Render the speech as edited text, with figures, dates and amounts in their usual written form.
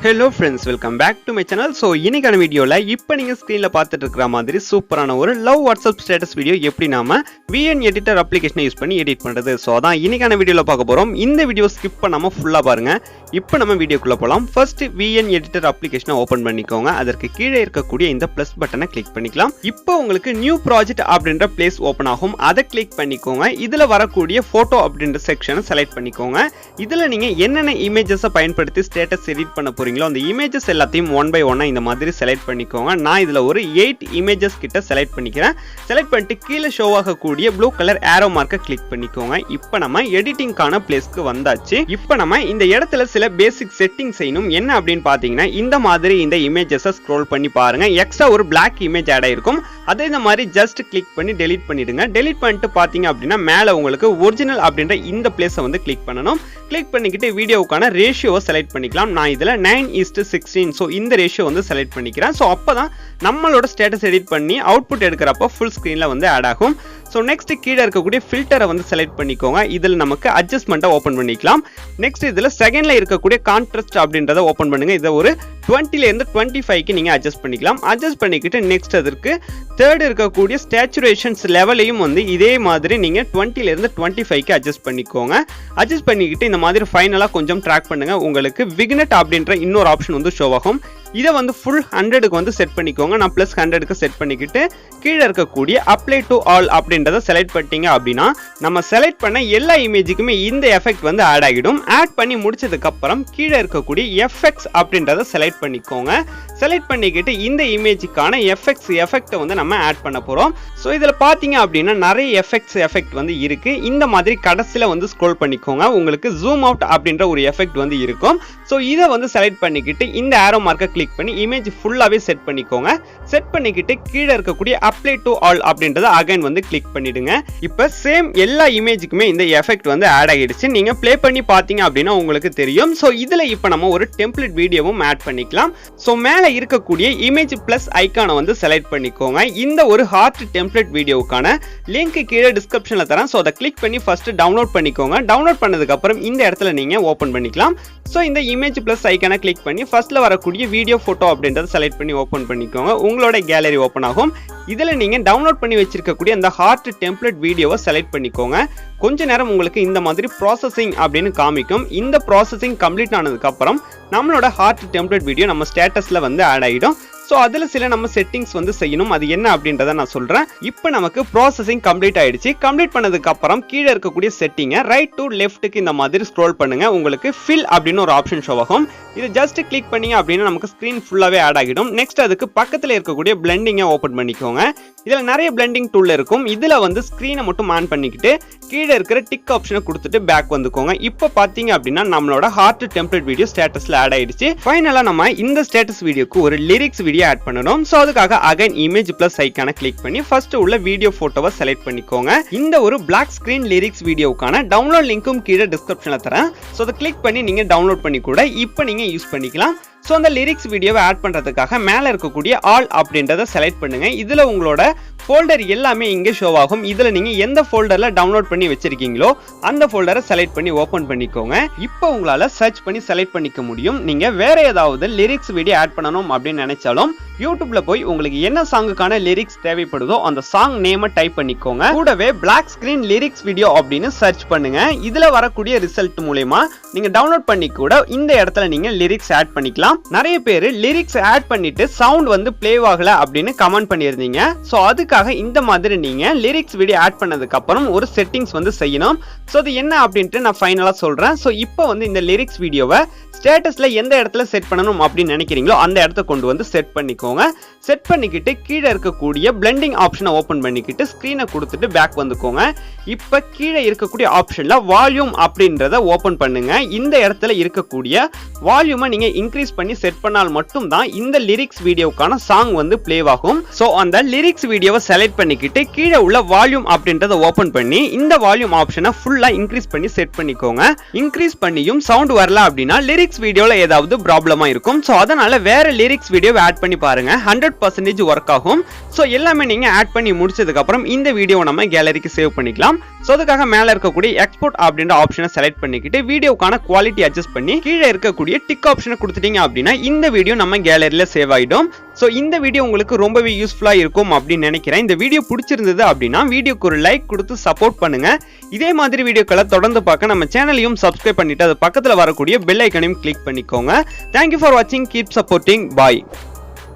Hello friends, welcome back to my channel. So இன்னைக்கான வீடியோல இப்போ நீங்க ஸ்கிரீன்ல பார்த்துட்டு இருக்கிற மாதிரி சூப்பரான ஒரு லவ் வாட்ஸ்அப் ஸ்டேட்டஸ் வீடியோ எப்படி நாம VN எடிட்டர் அப்ளிகேஷனை யூஸ் பண்ணி எடிட் பண்றது. சோ அதான் இன்னைக்கான வீடியோல பார்க்க போறோம். இந்த வீடியோ ஸ்கிப் பண்ணாம ஃபுல்லா பாருங்க. இப்போ நம்ம வீடியோக்குள்ள போலாம். ஃபர்ஸ்ட் VN எடிட்டர் அப்ளிகேஷனை ஓபன் பண்ணிக்கோங்க. அதற்கு கீழே இருக்கக்கூடிய இந்த பிளஸ் பட்டனை கிளிக் பண்ணிக்கலாம். இப்போ உங்களுக்கு நியூ ப்ராஜெக்ட் அப்படின்ற பிளேஸ் ஓபன் ஆகும். அதை கிளிக் பண்ணிக்கோங்க. இதுல வரக்கூடிய போட்டோ அப்படின்ற செக்ஷனை செலக்ட் பண்ணிக்கோங்க. இதுல நீங்க என்னென்ன இமேஜஸ் பயன்படுத்தி ஸ்டேட்டஸ் எடிட் பண்ண போறீங்க அந்த இமேஜஸ் எல்லாத்தையும் ஒன் பை ஒன்னா இந்த மாதிரி செலக்ட் பண்ணிக்கோங்க. நான் இதுல ஒரு 8 இமேஜஸ் கிட்ட செலக்ட் பண்ணிக்கிறேன். செலக்ட் பண்ணிட்டு கீழே ஷோ ஆகக்கூடிய ப்ளூ கலர் ஏரோ மார்க்கை கிளிக் பண்ணிக்கோங்க. இப்போ நம்ம எடிட்டிங்கான பிளேஸ்க்கு வந்தாச்சு. இப்போ நம்ம இந்த இடத்துல சில பேசிக் செட்டிங் செய்யணும். என்ன அப்படின்னு பாத்தீங்கன்னா இந்த மாதிரி இந்த இமேஜஸை ஸ்க்ரோல் பண்ணி பாருங்க. எக்ஸ்ட்ரா ஒரு பிளாக் இமேஜ் ஆட் ஆயிருக்கும். அதே இந்த மாதிரி ஜஸ்ட் கிளிக் பண்ணி டெலீட் பண்ணிடுங்க. டெலீட் பண்ணிட்டு பாத்தீங்க அப்படின்னா மேல உங்களுக்கு ஒரிஜினல் அப்படின்ற இந்த பிளேஸை வந்து கிளிக் பண்ணணும். கிளிக் பண்ணிக்கிட்டு வீடியோவுக்கான ரேஷியோவை செலக்ட் பண்ணிக்கலாம். நான் இதுல 9:16 ஸோ இந்த ரேஷியோ வந்து செலக்ட் பண்ணிக்கிறேன். ஸோ அப்பதான் நம்மளோட ஸ்டேட்டஸ் எடிட் பண்ணி அவுட்புட் எடுக்கிறப்போ ஃபுல் ஸ்க்ரீன்ல வந்து ஆட் ஆகும். ஸோ நெக்ஸ்ட் கீழே இருக்கக்கூடிய ஃபில்டரை வந்து செலக்ட் பண்ணிக்கோங்க. இதில் நமக்கு அட்ஜஸ்ட்மெண்ட்டை ஓப்பன் பண்ணிக்கலாம். நெக்ஸ்ட் இதில் செகண்ட்ல இருக்கக்கூடிய கான்ட்ராஸ்ட் அப்படின்றத ஓப்பன் பண்ணுங்க. இதை ஒரு 20லேருந்து 25க்கு நீங்க அட்ஜஸ்ட் பண்ணிக்கலாம். அட்ஜஸ்ட் பண்ணிக்கிட்டு நெக்ஸ்ட் அதற்கு தேர்ட் இருக்கக்கூடிய ஸ்டேச்சுரேஷன்ஸ் லெவலையும் வந்து இதே மாதிரி நீங்க 20லேருந்து 25க்கு அட்ஜஸ்ட் பண்ணிக்கோங்க. அட்ஜஸ்ட் பண்ணிக்கிட்டு இந்த மாதிரி ஃபைனலா கொஞ்சம் ட்ராக் பண்ணுங்க. உங்களுக்கு விக்னெட் அப்படின்ற இன்னொரு ஆப்ஷன் வந்து ஷோ ஆகும். இதை வந்து ஃபுல் 100க்கு வந்து செட் பண்ணிக்கோங்க. நான் பிளஸ் 100க்கு செட் பண்ணிக்கிட்டு கீழே இருக்கக்கூடிய அப்ளை டு ஆல் அப்படின்றத செலக்ட் பண்ணிட்டீங்க அப்படின்னா நம்ம செலக்ட் பண்ண எல்லா இமேஜுக்குமே இந்த எஃபெக்ட் வந்து ஆட் ஆகிடும். ஆட் பண்ணி முடிச்சதுக்கு அப்புறம் கீழே இருக்கக்கூடிய எஃபெக்ட்ஸ் அப்படின்றத செலக்ட் பண்ணிக்கோங்க. செலக்ட் பண்ணிக்கிட்டு இந்த இமேஜுக்கான எஃபெக்ட்டை வந்து நம்ம ஆட் பண்ண போறோம். ஸோ இதில் பார்த்தீங்க அப்படின்னா நிறைய எஃபெக்ட் வந்து இருக்கு. இந்த மாதிரி கடைசியில் வந்து ஸ்க்ரோல் பண்ணிக்கோங்க. உங்களுக்கு ஜூம் அவுட் அப்படின்ற ஒரு எஃபெக்ட் வந்து இருக்கும். ஸோ இதை வந்து செலக்ட் பண்ணிக்கிட்டு இந்த ஆரோ மார்க்கை கிளிக் பண்ணி இமேஜ் ஃபுல்லாவே செட் பண்ணிக்கோங்க. செட் பண்ணிக்கிட்டு கீழே இருக்கக்கூடிய அப்ளை டு ஆல் அப்படின்றத அகைன் வந்து கிளிக் பண்ணிடுங்க. இப்போ சேம் எல்லா இமேஜுக்குமே இந்த எஃபெக்ட் வந்து ஆட் ஆகிடுச்சு. நீங்க ப்ளே பண்ணி பார்த்தீங்க அப்படின்னா உங்களுக்கு தெரியும். ஸோ இதுல இப்போ நம்ம ஒரு டெம்ப்ளேட் வீடியோவும் ஆட் பண்ணிக்கலாம். ஸோ மேலே இருக்கக்கூடிய இமேஜ் பிளஸ் ஐக்கானை வந்து செலக்ட் பண்ணிக்கோங்க. இந்த ஒரு ஹார்ட் டெம்ப்ளேட் வீடியோவுக்கான லிங்க் கீழே டிஸ்கிரிப்ஷன்ல தரேன். ஸோ அதை கிளிக் பண்ணி ஃபர்ஸ்ட் டவுன்லோட் பண்ணிக்கோங்க. டவுன்லோட் பண்ணதுக்கு அப்புறம் இந்த இடத்துல நீங்க ஓபன் பண்ணிக்கலாம். ஸோ இந்த இமேஜ் பிளஸ் ஐக்கானை கிளிக் பண்ணி ஃபர்ஸ்ட்ல வரக்கூடிய வீடியோ போட்டோ அப்படின்றத செலக்ட் பண்ணி ஓபன் பண்ணிக்கோங்க. உங்களோட கேலரி ஓபன் ஆகும். இதுல நீங்க டவுன்லோட் பண்ணி வச்சிருக்கக்கூடிய அந்த ஹார்ட் டெம்ப்ளேட் வீடியோவை செலக்ட் பண்ணிக்கோங்க. கொஞ்ச நேரம் உங்களுக்கு இந்த மாதிரி ப்ராசஸிங் அப்படின்னு காமிக்கும். இந்த ப்ராசஸிங் கம்ப்ளீட் ஆனதுக்கு அப்புறம் நம்மளோட ஹார்ட் டெம்ப்ளேட் வீடியோ நம்ம ஸ்டேட்டஸ்ல வந்து ஆட் ஆயிடும். ஸோ அதில் சில நம்ம செட்டிங்ஸ் வந்து செய்யணும். அது என்ன அப்படின்றத நான் சொல்றேன். இப்போ நமக்கு ப்ராசஸிங் கம்ப்ளீட் ஆயிடுச்சு. கம்ப்ளீட் பண்ணதுக்கு அப்புறம் கீழே இருக்கக்கூடிய செட்டிங்கை ரைட் டு லெஃப்ட்டுக்கு இந்த மாதிரி ஸ்க்ரோல் பண்ணுங்க. உங்களுக்கு ஃபில் அப்படின்னு ஒரு ஆப்ஷன் ஷோ ஆகும். இது ஜஸ்ட் கிளிக் பண்ணீங்க அப்படின்னா நமக்கு ஸ்கிரீன் ஃபுல்லாவே ஆட் ஆகிடும். நெக்ஸ்ட் அதுக்கு பக்கத்தில் இருக்கக்கூடிய பிளெண்டிங்கை ஓப்பன் பண்ணிக்கோங்க. இதில் நிறைய பிளெண்டிங் டூல் இருக்கும். இதில் வந்து ஸ்க்ரீனை மட்டும் ஆன் பண்ணிக்கிட்டு கீழே இருக்கிற டிக் ஆப்ஷனை கொடுத்துட்டு பேக் வந்துக்கோங்க. இப்போ பார்த்தீங்க அப்படின்னா நம்மளோட ஹார்ட் டெம்ப்ளேட் வீடியோ ஸ்டேட்டஸ்ல ஆட் ஆயிடுச்சு. ஃபைனலாக நம்ம இந்த ஸ்டேட்டஸ் வீடியோக்கு ஒரு லிரிக்ஸ் வீடியோ ஆட் பண்ணணும். சோ அதுக்காக அகைன் இமேஜ் பிளஸ் ஐகானை கிளிக் பண்ணி ஃபர்ஸ்ட் உள்ள வீடியோ போட்டோவை செலக்ட் பண்ணிக்கோங்க. இந்த ஒரு பிளாக் ஸ்கிரீன் லிரிக்ஸ் வீடியோவுக்கான டவுன்லோட் லிங்க்கும் கீழே டிஸ்கிரிப்ஷன்ல தரேன். சோ அதை கிளிக் பண்ணி நீங்க டவுன்லோட் பண்ணி கூட இப்போ நீங்க யூஸ் பண்ணிக்கலாம். ஸோ அந்த லிரிக்ஸ் வீடியோவை ஆட் பண்ணுறதுக்காக மேலே இருக்கக்கூடிய ஆல் அப்படின்றத செலக்ட் பண்ணுங்க. இதில் உங்களோட ஃபோல்டர் எல்லாமே இங்கே ஷோ ஆகும். இதில் நீங்கள் எந்த ஃபோல்டரில் டவுன்லோட் பண்ணி வச்சிருக்கீங்களோ அந்த ஃபோல்டரை செலக்ட் பண்ணி ஓப்பன் பண்ணிக்கோங்க. இப்போ உங்களால் சர்ச் பண்ணி செலக்ட் பண்ணிக்க முடியும். நீங்கள் வேற ஏதாவது லிரிக்ஸ் வீடியோ ஆட் பண்ணணும் அப்படின்னு நினைச்சாலும் யூடியூப்ல போய் உங்களுக்கு என்ன சாங்குக்கான லிரிக்ஸ் தேவைப்படுதோ அந்த சாங் நேமை டைப் பண்ணிக்கோங்க. கூடவே பிளாக் ஸ்கிரீன் லிரிக்ஸ் வீடியோ அப்படின்னு சர்ச் பண்ணுங்க. இதுல வரக்கூடிய ரிசல்ட் மூலமா நீங்க டவுன்லோட் பண்ணி கூட இந்த இடத்துல நீங்க லிரிக்ஸ் ஆட் பண்ணிக்கலாம். நிறைய பேர் லிரிக்ஸ் ஆட் பண்ணிட்டு சவுண்ட் வந்து பிளே ஆகல அப்படின்னு கமெண்ட் பண்ணியிருந்தீங்க. சோ அதுக்காக இந்த மாதிரி நீங்க லிரிக்ஸ் வீடியோ ஆட் பண்ணதுக்கு அப்புறம் ஒரு செட்டிங்ஸ் வந்து செய்யணும். சோ அது என்ன அப்படின்ட்டு நான் ஃபைனலா சொல்றேன். சோ இப்போ வந்து இந்த லிரிக்ஸ் வீடியோவை ஸ்டேட்டஸ்ல எந்த இடத்துல செட் பண்ணணும் அப்படின்னு நினைக்கிறீங்களோ அந்த இடத்த கொண்டு வந்து செட் பண்ணிக்கோங்க. செட் பண்ணிக்கிட்டு கீழே இருக்கக்கூடிய பிளெண்டிங் ஆப்ஷனை ஓபன் பண்ணிக்கிட்டு ஸ்கிரீனை கொடுத்துட்டு பேக் வந்துக்கோங்க. இப்ப கீழே இருக்கக்கூடிய ஆப்ஷன்ல வால்யூம் அப்படின்றத ஓபன் பண்ணுங்க. இந்த இடத்துல இருக்கக்கூடிய வால்யூமை நீங்க இன்க்ரீஸ் பண்ணி செட் பண்ணால் மட்டும் தான் இந்த லிரிக்ஸ் வீடியோக்கான சாங் வந்து பிளே ஆகும். சோ அந்த லிரிக்ஸ் வீடியோவை செலக்ட் பண்ணிக்கிட்டு கீழே உள்ள வால்யூம் அப்படின்றத ஓபன் பண்ணி இந்த வால்யூம் ஆப்ஷனை ஃபுல்லா இன்க்ரீஸ் பண்ணி செட் பண்ணிக்கோங்க. இன்க்ரீஸ் பண்ணியும் சவுண்ட் வரல அப்படின்னா லிரிக்ஸ் வீடியோல ஏதாவது ப்ராப்ளமா இருக்கும். சோ அதனால வேற லிரிக்ஸ் வீடியோ ஆட் பண்ணி பாருங்க. பாருங்க 100% ஒர்க் ஆகும். ஸோ எல்லாமே நீங்க ஆட் பண்ணி முடிச்சதுக்கு அப்புறம் இந்த வீடியோவை நம்ம கேலரிக்கு சேவ் பண்ணிக்கலாம். ஸோ அதுக்காக மேல இருக்கக்கூடிய எக்ஸ்போர்ட் அப்படின்ற ஆப்ஷனை செலக்ட் பண்ணிக்கிட்டு வீடியோக்கான குவாலிட்டி அட்ஜஸ்ட் பண்ணி கீழே இருக்கக்கூடிய டிக் ஆப்ஷனை கொடுத்துட்டீங்க அப்படின்னா இந்த வீடியோ நம்ம கேலரியில சேவ் ஆயிடும். ஸோ இந்த வீடியோ உங்களுக்கு ரொம்பவே யூஸ்ஃபுல்லா இருக்கும் அப்படின்னு நினைக்கிறேன். இந்த வீடியோ பிடிச்சிருந்தது அப்படின்னா வீடியோக்கு ஒரு லைக் கொடுத்து சப்போர்ட் பண்ணுங்க. இதே மாதிரி வீடியோக்களை தொடர்ந்து பார்க்க நம்ம சேனலையும் சப்ஸ்கிரைப் பண்ணிட்டு அது பக்கத்துல வரக்கூடிய பெல் ஐக்கனையும் கிளிக் பண்ணிக்கோங்க. தேங்க்யூ ஃபார் வாட்சிங். Keep supporting. பாய்.